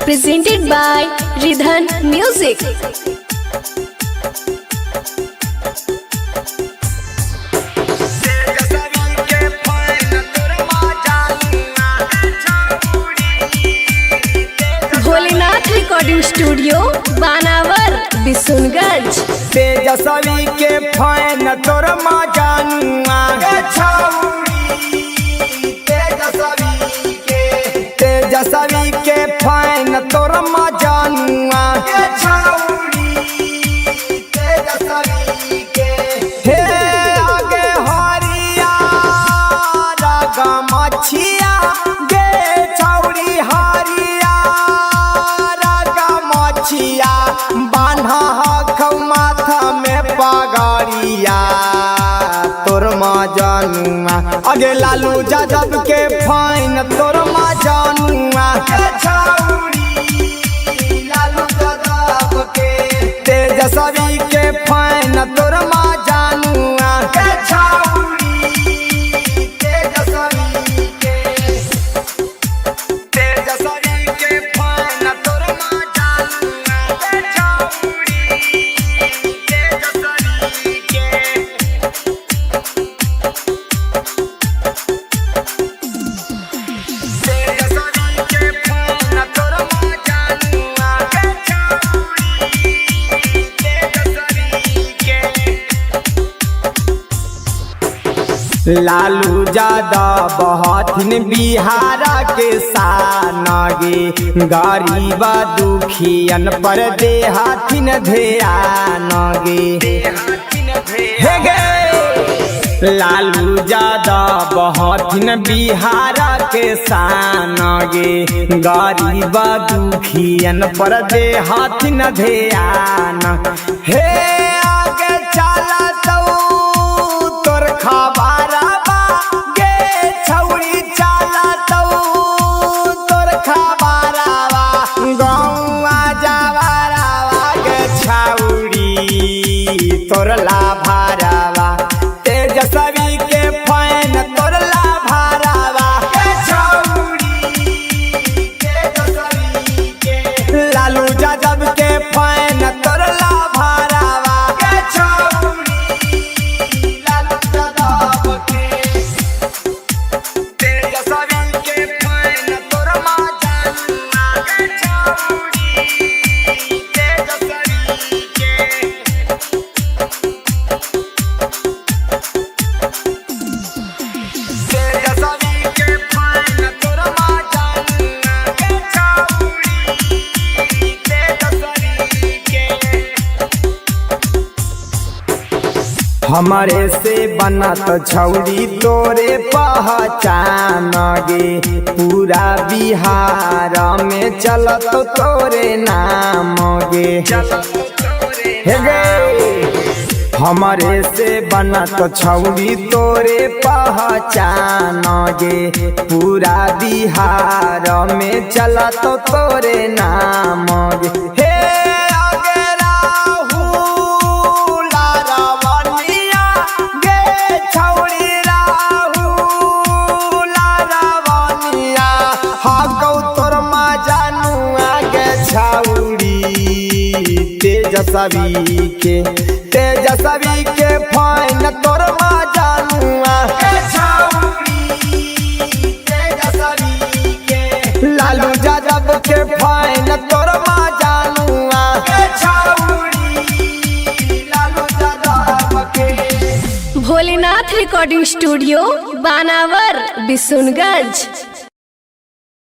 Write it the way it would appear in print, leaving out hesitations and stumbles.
Presented by Ridhan Music. Bholenath recording studio Banawar Bishunganj. Tejashwi के fan तोर मजानुआ तेजस्वी के फैन तोर मजानुआ हे आगे हरिया रागा मछिया गे छौरी हरिया रागा मछिया बान्हा हखौ माथा में पगड़िया तोर मजानुआ अगे लालू यादव के फैन तोर मजानुआ लालू यादव के तेजस्वी के फैन तोर मजानुआ तेजस्वी के फैन तोर मजानुआ तेजस्वी के लालू यादव बहथिन बिहारा के सानगे गरीब दुखियन पर देहथिन ध्यान गे हे गे लालू यादव बहथिन बिहारा के सानगे गरीब दुखियन पर देहथिन ध्यान हे आगे चला तोर खबर तोरला भारावा तेजस्वी के फैन तोरला भारावा लालू यादव के फैन तोरला भारावा लालू यादव के तेजस्वी के फैन तोर मजानुआ हमारे से बनत छौरी तोरे पहचान गे पूरा बिहार में चलत तोरे नाम गे हे गे हमारे से बनत छौरी तोरे पहचान गे पूरा बिहार में चलत तोरे नाम गे हे तेजस्वी के फैन तोर मजानुआ लालू यादव के फैन तोर मजानुआ लालू यादव के भोलेनाथ रिकॉर्डिंग स्टूडियो बानावर बिशुनगंज।